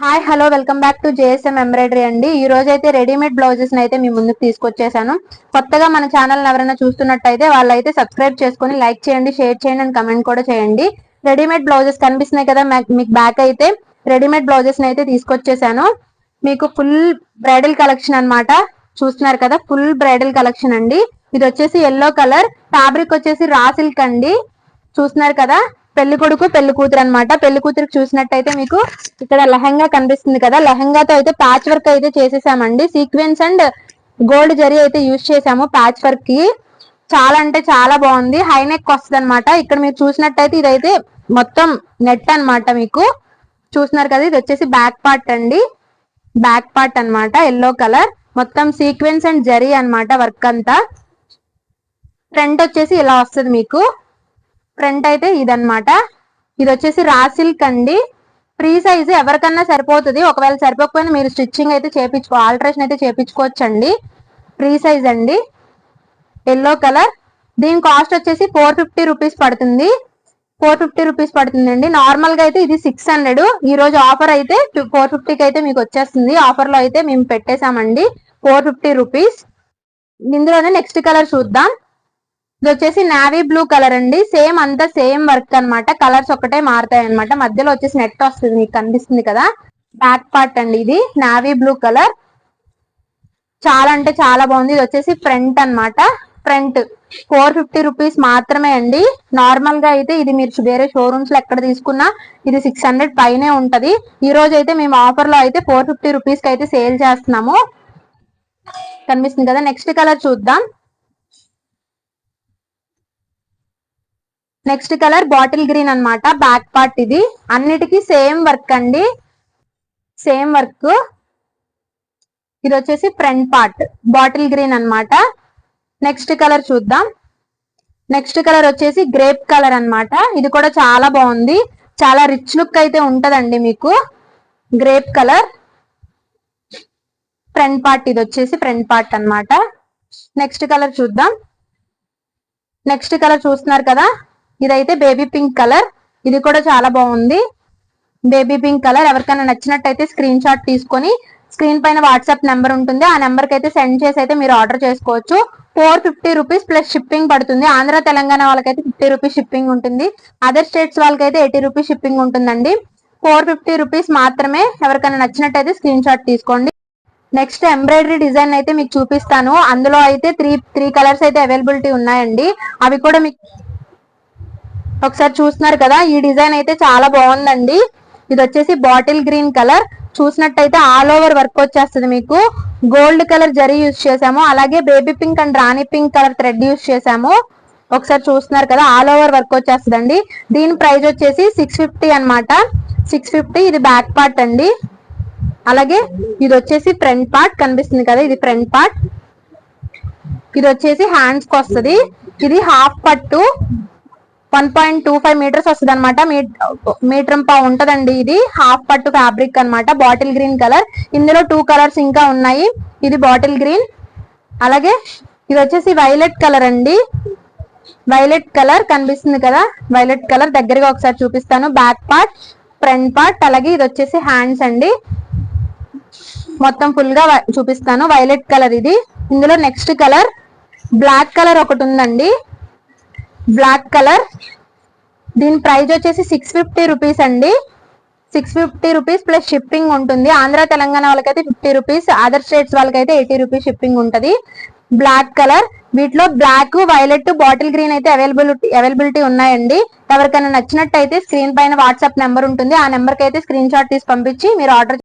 Hi hello welcome back to JSM embroidery అండి. ఈ రోజు అయితే రెడీమేడ్ బ్లౌజెస్ అయితే మీ ముందుకు తీసుకొచ్చేసాను. కొత్తగా మన ఛానల్ ఎవరైనా చూస్తున్నట్టయితే వాళ్ళైతే సబ్స్క్రైబ్ చేసుకుని లైక్ చేయండి, షేర్ చేయండి అండ్ కమెంట్ కూడా చేయండి. రెడీమేడ్ బ్లౌజెస్ కనిపిస్తున్నాయి కదా మీకు బ్యాక్ అయితే రెడీమేడ్ బ్లౌజెస్ అయితే తీసుకొచ్చేసాను. మీకు ఫుల్ బ్రైడల్ కలెక్షన్ అన్నమాట. చూస్తున్నారు కదా, ఫుల్ బ్రైడల్ కలెక్షన్ అండి. ఇది వచ్చేసి ఎల్లో కలర్, ఫ్యాబ్రిక్ వచ్చేసి రా సిల్క్ అండి. చూస్తున్నారు కదా, పెళ్లి కొడుకు పెళ్లి కూతురు అనమాట. పెళ్లి కూతురికి చూసినట్టయితే మీకు ఇక్కడ లెహంగా కనిపిస్తుంది కదా, లెహంగాతో అయితే ప్యాచ్ వర్క్ అయితే చేసేసామండి. సీక్వెన్స్ అండ్ గోల్డ్ జరీ అయితే యూజ్ చేసాము ప్యాచ్ వర్క్ కి. చాలా అంటే చాలా బాగుంది. హై నెక్ వస్తుంది అనమాట. ఇక్కడ మీరు చూసినట్టయితే ఇదైతే మొత్తం నెట్ అనమాట. మీకు చూస్తున్నారు కదా, ఇది వచ్చేసి బ్యాక్ పార్ట్ అండి. బ్యాక్ పార్ట్ అనమాట, ఎల్లో కలర్, మొత్తం సీక్వెన్స్ అండ్ జరీ అనమాట వర్క్ అంతా. ఫ్రంట్ వచ్చేసి ఇలా వస్తుంది మీకు. ఫ్రంట్ అయితే ఇదన్నమాట. ఇది వచ్చేసి రా సిల్క్ అండి. ఫ్రీ సైజ్ ఎవరికన్నా సరిపోతుంది. ఒకవేళ సరిపోకపోయినా మీరు స్టిచ్చింగ్ అయితే ఆల్టరేషన్ అయితే చేపించుకోవచ్చు అండి. ఫ్రీ సైజ్ అండి, ఎల్లో కలర్. దీని కాస్ట్ వచ్చేసి 450 రూపీస్ పడుతుంది. 450 రూపీస్ పడుతుంది అండి. నార్మల్ గా అయితే ఇది 600. ఈ రోజు ఆఫర్ అయితే 450కి అయితే మీకు వచ్చేస్తుంది. ఆఫర్ లో అయితే మేము పెట్టేశామండి 450 రూపీస్. ఇందులోనే నెక్స్ట్ కలర్ చూద్దాం. ఇది వచ్చేసి నావీ బ్లూ కలర్ అండి. సేమ్ అంతా సేమ్ వర్క్ అనమాట. కలర్స్ ఒకటే మారుతాయి అనమాట. మధ్యలో వచ్చేసి నెట్ వస్తుంది, మీకు కనిపిస్తుంది కదా. బ్యాక్ పార్ట్ అండి, ఇది నావీ బ్లూ కలర్. చాలా అంటే చాలా బాగుంది. ఇది వచ్చేసి ఫ్రంట్ అనమాట. ఫ్రంట్ 450 రూపీస్ మాత్రమే అండి. నార్మల్ గా అయితే ఇది మీరు వేరే షోరూమ్స్ లో ఎక్కడ తీసుకున్నా ఇది 600 పైనే ఉంటది. ఈ రోజు అయితే మేము ఆఫర్ లో అయితే 450 రూపీస్ కి అయితే సేల్ చేస్తున్నాము. కనిపిస్తుంది కదా. నెక్స్ట్ కలర్ చూద్దాం. నెక్స్ట్ కలర్ బాటిల్ గ్రీన్ అనమాట. బ్యాక్ పార్ట్ ఇది. అన్నిటికీ సేమ్ వర్క్ అండి, సేమ్ వర్క్. ఇది వచ్చేసి ఫ్రంట్ పార్ట్ బాటిల్ గ్రీన్ అనమాట. నెక్స్ట్ కలర్ చూద్దాం. నెక్స్ట్ కలర్ వచ్చేసి గ్రేప్ కలర్ అనమాట. ఇది కూడా చాలా బాగుంది. చాలా రిచ్ లుక్ అయితే ఉంటదండి మీకు. Grape colour front part. ఇది వచ్చేసి ఫ్రంట్ పార్ట్ అనమాట. నెక్స్ట్ కలర్ చూద్దాం. నెక్స్ట్ కలర్ చూస్తున్నారు కదా, ఇదైతే బేబీ పింక్ కలర్. ఇది కూడా చాలా బాగుంది. Baby pink colour. ఎవరికైనా నచ్చినట్టయితే స్క్రీన్ షాట్ తీసుకొని స్క్రీన్ పైన వాట్సాప్ నెంబర్ ఉంటుంది, ఆ నెంబర్ కి అయితే సెండ్ చేసి అయితే మీరు ఆర్డర్ చేసుకోవచ్చు. 450 రూపీస్ ప్లస్ షిప్పింగ్ పడుతుంది. ఆంధ్ర తెలంగాణ వాళ్ళకైతే 50 రూపీస్ షిప్పింగ్ ఉంటుంది. అదర్ స్టేట్స్ వాళ్ళకైతే 80 రూపీస్ షిప్పింగ్ ఉంటుందండి. 450 రూపీస్ మాత్రమే. ఎవరికైనా నచ్చినట్టయితే స్క్రీన్ షాట్ తీసుకోండి. నెక్స్ట్ ఎంబ్రాయిడరీ డిజైన్ అయితే మీకు చూపిస్తాను. అందులో అయితే త్రీ కలర్స్ అయితే అవైలబిలిటీ ఉన్నాయండి. అవి కూడా మీకు ఒకసారి చూస్తున్నారు కదా. ఈ డిజైన్ అయితే చాలా బాగుందండి. ఇది వచ్చేసి బాటిల్ గ్రీన్ కలర్. చూసినట్టయితే ఆల్ ఓవర్ వర్క్ వచ్చేస్తుంది మీకు. గోల్డ్ కలర్ జరీ యూజ్ చేసాము, అలాగే baby pink and Rani pink colour thread use చేసాము. ఒకసారి చూస్తున్నారు కదా, ఆల్ ఓవర్ వర్క్ వచ్చేస్తుందండి. దీని ప్రైస్ వచ్చేసి 650 అనమాట. 650. ఇది బ్యాక్ పార్ట్ అండి. అలాగే ఇది వచ్చేసి ఫ్రంట్ పార్ట్. కనిపిస్తుంది కదా, ఇది ఫ్రంట్ పార్ట్. ఇది వచ్చేసి హ్యాండ్స్ కి వస్తుంది. ఇది హాఫ్ పట్టు 1.25 మీటర్స్ వస్తుంది అనమాట. మీటర్ పావు ఉంటదండి. ఇది హాఫ్ పట్టు ఫ్యాబ్రిక్ అనమాట. Bottle green colour. ఇందులో 2 కలర్స్ ఇంకా ఉన్నాయి. ఇది బాటిల్ గ్రీన్, అలాగే ఇది వచ్చేసి వైలెట్ కలర్ అండి. వైలెట్ కలర్ కనిపిస్తుంది కదా, వైలెట్ కలర్. దగ్గరగా ఒకసారి చూపిస్తాను. బ్యాక్ పార్ట్, ఫ్రంట్ పార్ట్, అలాగే ఇది వచ్చేసి హ్యాండ్స్ అండి. మొత్తం ఫుల్ గా చూపిస్తాను. వైలెట్ కలర్ ఇది. ఇందులో నెక్స్ట్ కలర్ బ్లాక్ కలర్ ఒకటి ఉందండి. Black colour. దీని ప్రైస్ వచ్చేసి 650 రూపీస్ అండి. 650 రూపీస్ ప్లస్ షిప్పింగ్ ఉంటుంది. ఆంధ్ర తెలంగాణ వాళ్ళకైతే 50 రూపీస్, అదర్ స్టేట్స్ వాళ్ళకైతే 80 రూపీస్ షిప్పింగ్ ఉంటుంది. Black colour. వీటిలో బ్లాక్, వైలెట్, బాటిల్ గ్రీన్ అయితే అవైలబిలిటీ ఉన్నాయండి. ఎవరికైనా నచ్చినట్టయితే స్క్రీన్ పైన వాట్సాప్ నెంబర్ ఉంటుంది, ఆ నెంబర్ కి అయితే స్క్రీన్ షాట్ తీసి పంపించి మీరు ఆర్డర్